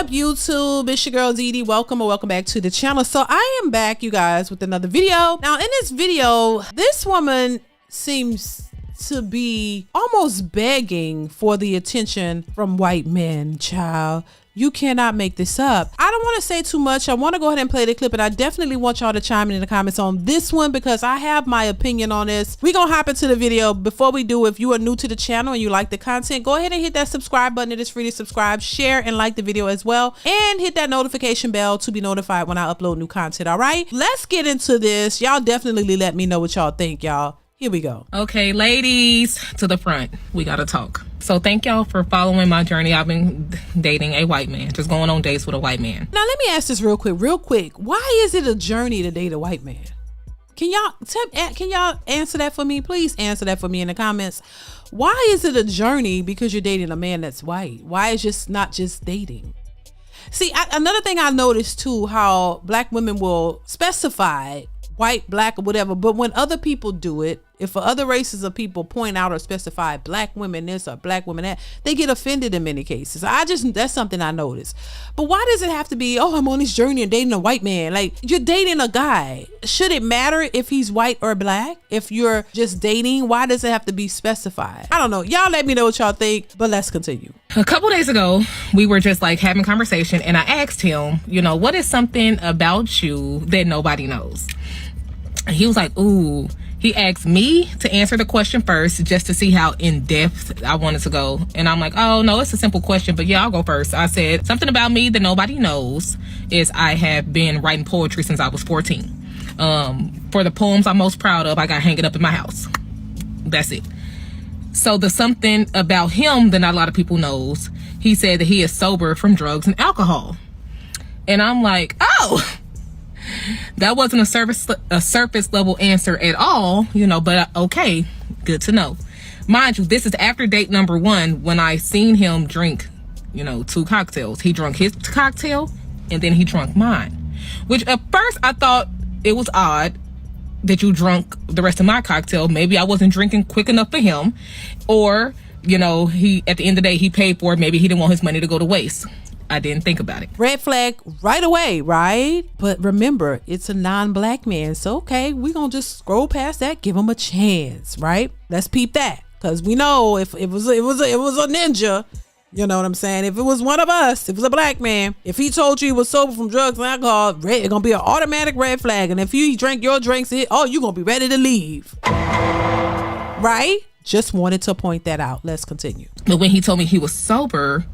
up, YouTube? It's your girl DeeDee. Welcome back to the channel. So I am back, you guys, with another video. Now in this video, this woman seems to be almost begging for the attention from white men. Child, you cannot make this up. I don't want to say too much. I want to go ahead and play the clip, and I definitely want y'all to chime in the comments on this one because I have my opinion on this. We're gonna hop into the video. Before we do, if you are new to the channel and you like the content, go ahead and hit that subscribe button. It is free to subscribe, share, and like the video as well, and hit that notification bell to be notified when I upload new content. All right, let's get into this. Y'all definitely let me know what y'all think, y'all. Here we go. Okay, ladies, to the front. We gotta talk. So thank y'all for following my journey. I've been dating a white man, just going on dates with a white man. Now let me ask this real quick. Why is it a journey to date a white man? Can y'all answer that for me? Please answer that for me in the comments. Why is it a journey because you're dating a man that's white? Why is just not just dating? See, another thing I noticed too, how black women will specify white, black, or whatever, but when other people do it, if for other races of people point out or specify black women this or black women that, they get offended in many cases. That's something I noticed. But why does it have to be, oh, I'm on this journey and dating a white man? Like, you're dating a guy. Should it matter if he's white or black? If you're just dating, why does it have to be specified? I don't know. Y'all let me know what y'all think, but let's continue. A couple days ago, we were just like having conversation, and I asked him, you know, what is something about you that nobody knows? He was like, ooh. He asked me to answer the question first just to see how in depth I wanted to go. And I'm like, oh no, it's a simple question, but yeah, I'll go first. I said, something about me that nobody knows is I have been writing poetry since I was 14. For the poems I'm most proud of, I got hanging up in my house. That's it. So the something about him that not a lot of people knows, he said that he is sober from drugs and alcohol. And I'm like, oh, that wasn't a surface level answer at all, you know, but okay, good to know. Mind you, this is after date number 1 when I seen him drink, you know, 2 cocktails. He drank his cocktail and then he drank mine, which at first I thought it was odd that you drunk the rest of my cocktail. Maybe I wasn't drinking quick enough for him, or, you know, he, at the end of the day, he paid for it. Maybe he didn't want his money to go to waste. I didn't think about it. Red flag right away, right? But remember, it's a non-black man. So, okay, we're going to just scroll past that. Give him a chance, right? Let's peep that. Because we know if it was a ninja, you know what I'm saying? If it was one of us, if it was a black man, if he told you he was sober from drugs and alcohol, it's going to be an automatic red flag. And if you drank your drinks, you're going to be ready to leave. Right? Just wanted to point that out. Let's continue. But when he told me he was sober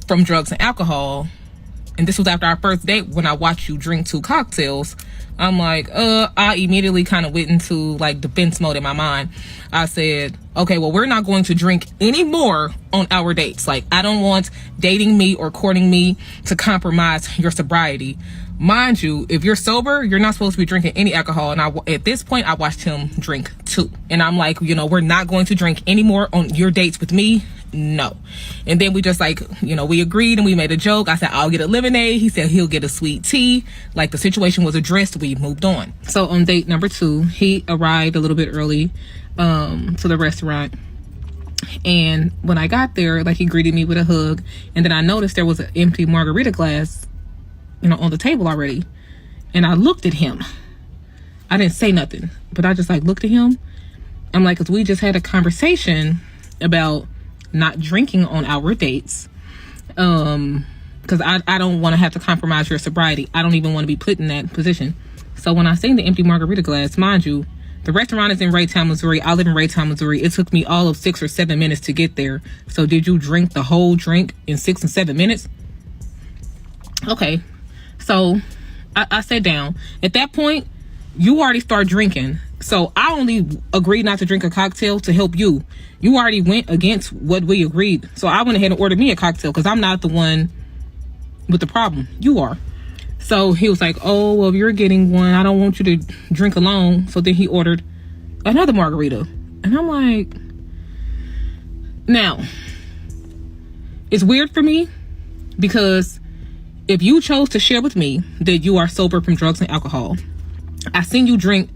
from drugs and alcohol, and this was after our first date when I watched you drink 2 cocktails, I'm like, I immediately kind of went into like defense mode in my mind. I said, okay, well, we're not going to drink anymore on our dates. Like, I don't want dating me or courting me to compromise your sobriety. Mind you, if you're sober, you're not supposed to be drinking any alcohol. And at this point, I watched him drink 2. And I'm like, you know, we're not going to drink anymore on your dates with me. No. And then we just like, you know, we agreed and we made a joke. I said, I'll get a lemonade. He said he'll get a sweet tea. Like, the situation was addressed. We moved on. So on date number 2, he arrived a little bit early to the restaurant. And when I got there, like, he greeted me with a hug. And then I noticed there was an empty margarita glass, you know, on the table already. And I looked at him. I didn't say nothing, but I just like looked at him. I'm like, 'cause we just had a conversation about not drinking on our dates, because I don't want to have to compromise your sobriety. I don't even want to be put in that position. So when I seen the empty margarita glass, mind you, the restaurant is in Raytown, Missouri. I live in Raytown, Missouri. It took me all of 6 or 7 minutes to get there. So did you drink the whole drink in 6 and 7 minutes? Okay. So I sat down. At that point, you already started drinking. So I only agreed not to drink a cocktail to help you. You already went against what we agreed. So I went ahead and ordered me a cocktail because I'm not the one with the problem. You are. So he was like, oh, well, if you're getting one, I don't want you to drink alone. So then he ordered another margarita. And I'm like, now, it's weird for me because if you chose to share with me that you are sober from drugs and alcohol, I seen you drink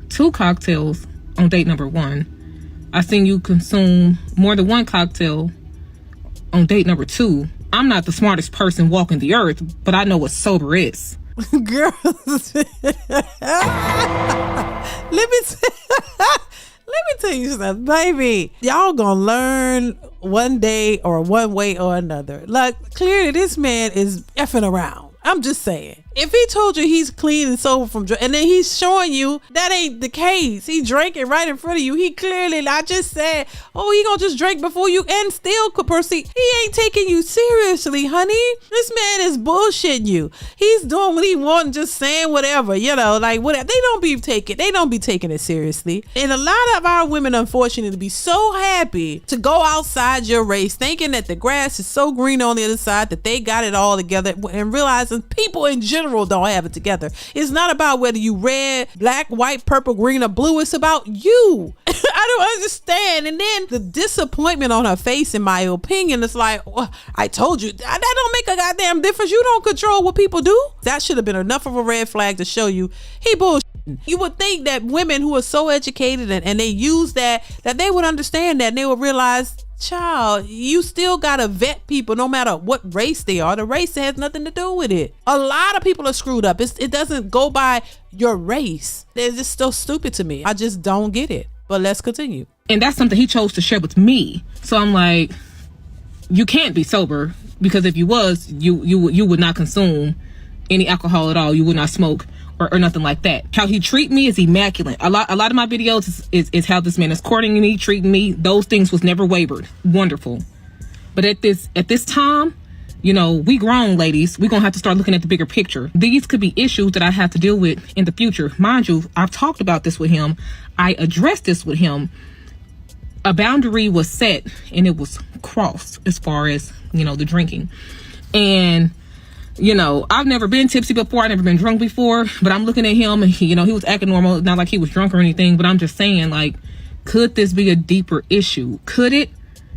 2 cocktails on date number 1. I seen you consume more than 1 cocktail on date number 2. I'm not the smartest person walking the earth, but I know what sober is. Girl, let me tell you something, baby. Y'all gonna learn one day or one way or another. Like, clearly this man is effing around. I'm just saying. If he told you he's clean and sober from drugs, and then he's showing you that ain't the case, he drinking right in front of you, he clearly, I just said, oh, he gonna just drink before you and still could proceed. He ain't taking you seriously, honey. This man is bullshitting you. He's doing what he wants and just saying whatever, like whatever. They don't be taking it seriously. And a lot of our women, unfortunately, be so happy to go outside your race thinking that the grass is so green on the other side that they got it all together, and realizing people in general don't have it together. It's not about whether you red, black, white, purple, green, or blue. It's about you. I don't understand. And then the disappointment on her face, in my opinion, it's like, well, I told you, that don't make a goddamn difference. You don't control what people do. That should have been enough of a red flag to show you he bullshitting. You would think that women who are so educated and they use that they would understand that, and they would realize, child, you still gotta vet people no matter what race they are. The race has nothing to do with it. A lot of people are screwed up. It doesn't go by your race. It's just so stupid to me. I just don't get it. But let's continue. And that's something he chose to share with me. So I'm like, you can't be sober, because if you was, you would not consume any alcohol at all. You would not smoke or nothing like that. How he treat me is immaculate. A lot of my videos is how this man is courting me, treating me. Those things was never wavered. Wonderful. But at this time, we grown, ladies. We gonna have to start looking at the bigger picture. These could be issues that I have to deal with in the future. Mind you, I've talked about this with him. I addressed this with him. A boundary was set and it was crossed as far as, the drinking. And I've never been tipsy before. I've never been drunk before, but I'm looking at him and he was acting normal. Not like he was drunk or anything, but I'm just saying, like, could this be a deeper issue? Could it?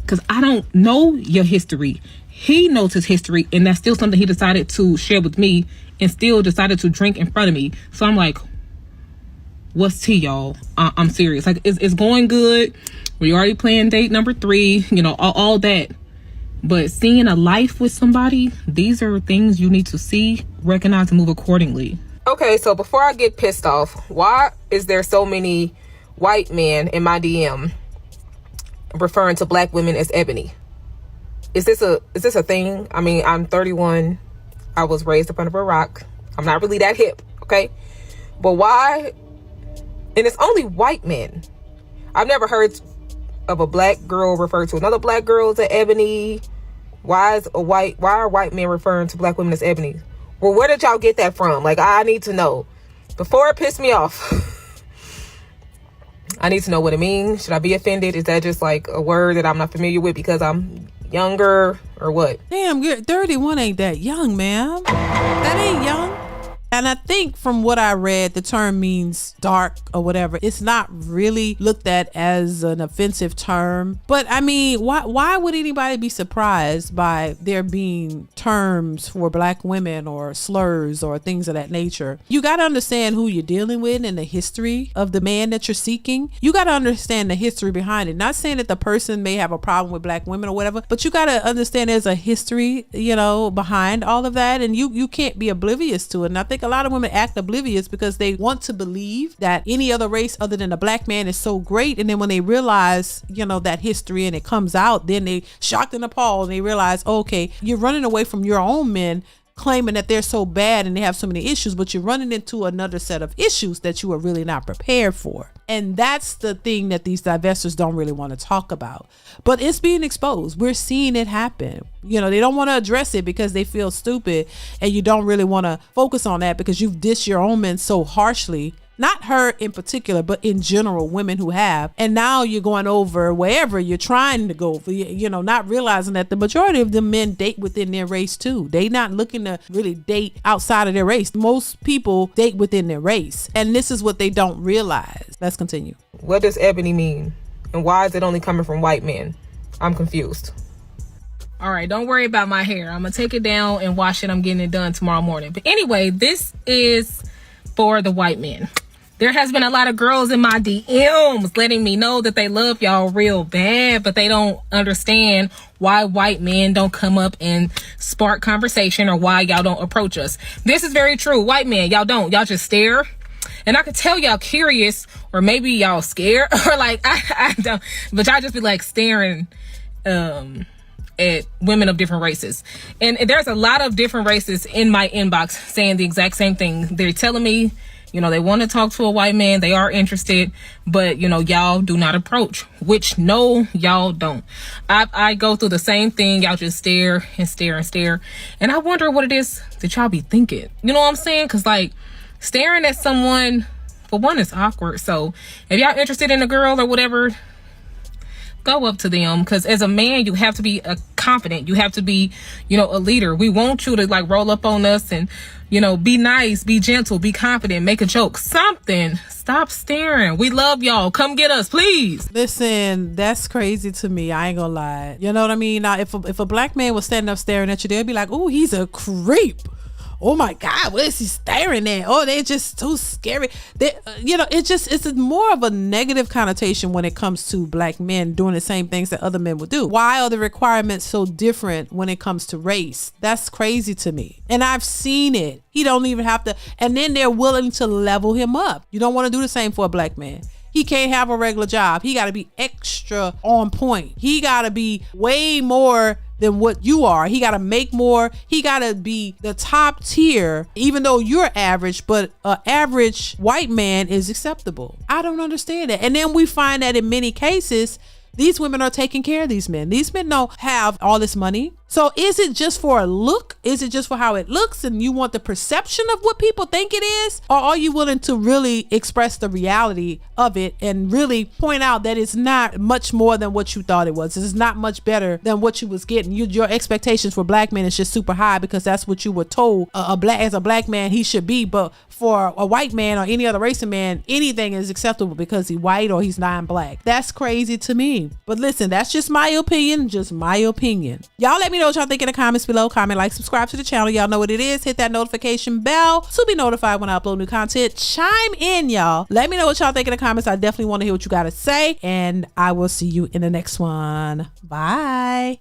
Because I don't know your history. He knows his history, and that's still something he decided to share with me, and still decided to drink in front of me. So I'm like, what's tea, y'all? I'm serious. Like, it's going good. We already planned date number 3, all that. But seeing a life with somebody, these are things you need to see, recognize, and move accordingly. Okay, so before I get pissed off, why is there so many white men in my DM referring to black women as ebony? Is this a thing? I mean, I'm 31. I was raised up under a rock. I'm not really that hip, okay? But why? And it's only white men. I've never heard of a black girl refer to another black girl as ebony. Why are white men referring to black women as ebony? Well, where did y'all get that from? Like, I need to know. Before it pissed me off, I need to know what it means. Should I be offended? Is that just like a word that I'm not familiar with because I'm younger, or what? Damn, 31 ain't that young, ma'am. That ain't young. And I think from what I read, the term means dark or whatever. It's not really looked at as an offensive term. But I mean, why would anybody be surprised by there being terms for black women or slurs or things of that nature? You got to understand who you're dealing with and the history of the man that you're seeking. You got to understand the history behind it. Not saying that the person may have a problem with black women or whatever, but you got to understand there's a history, behind all of that. And you can't be oblivious to it. And I think a lot of women act oblivious because they want to believe that any other race other than a black man is so great, and then when they realize that history and it comes out, then they shocked and appalled, and they realize, okay, you're running away from your own men claiming that they're so bad and they have so many issues, but you're running into another set of issues that you are really not prepared for. And that's the thing that these divestors don't really want to talk about. But it's being exposed. We're seeing it happen. They don't want to address it because they feel stupid, and you don't really want to focus on that because you've dissed your own men so harshly. Not her in particular, but in general, women who have. And now you're going over wherever you're trying to go, not realizing that the majority of the men date within their race too. They not looking to really date outside of their race. Most people date within their race. And this is what they don't realize. Let's continue. What does ebony mean? And why is it only coming from white men? I'm confused. All right, don't worry about my hair. I'm going to take it down and wash it. I'm getting it done tomorrow morning. But anyway, this is for the white men. There has been a lot of girls in my DMs letting me know that they love y'all real bad, but they don't understand why white men don't come up and spark conversation, or why y'all don't approach us. This is very true. White men, y'all don't. Y'all just stare. And I could tell y'all curious, or maybe y'all scared, or like, I don't, but y'all just be like staring at women of different races. And there's a lot of different races in my inbox saying the exact same thing. They're telling me, you know, they want to talk to a white man. They are interested, but, you know, y'all do not approach, which no, y'all don't. I go through the same thing. Y'all just stare and stare and stare. And I wonder what it is that y'all be thinking. You know what I'm saying? Because, like, staring at someone, for one, is awkward. So if y'all interested in a girl or whatever, go up to them. Because as a man, you have to be confident. You have to be, you know, a leader. We want you to, like, roll up on us and, you know, be nice, be gentle, be confident, make a joke, something. Stop staring. We love y'all. Come get us, please. Listen, that's crazy to me. I ain't gonna lie. You know what I mean? Now, if a black man was standing up staring at you, they'd be like, oh, he's a creep. Oh my God, what is he staring at? Oh, they're just too scary. You know, it's more of a negative connotation when it comes to black men doing the same things that other men would do. Why are the requirements so different when it comes to race? That's crazy to me. And I've seen it. He don't even have to, and then they're willing to level him up. You don't want to do the same for a black man. He can't have a regular job. He got to be extra on point. He got to be way more than what you are. He got to make more. He got to be the top tier, even though you're average, but an average white man is acceptable. I don't understand that. And then we find that in many cases, these women are taking care of these men. These men don't have all this money. So is it just for a look? Is it just for how it looks and you want the perception of what people think it is? Or are you willing to really express the reality of it and really point out that it's not much more than what you thought it was? It's not much better than what you was getting. Your expectations for black men is just super high because that's what you were told as a black man he should be. But for a white man or any other race of man, anything is acceptable because he's white or he's non-black. That's crazy to me. But listen, that's just my opinion. Just my opinion. Y'all let me know what y'all think in the comments below. Comment, like, subscribe to the channel. Y'all know what it is. Hit that notification bell to be notified when I upload new content. Chime in, y'all. Let me know what y'all think in the comments. I definitely want to hear what you got to say. And I will see you in the next one. Bye.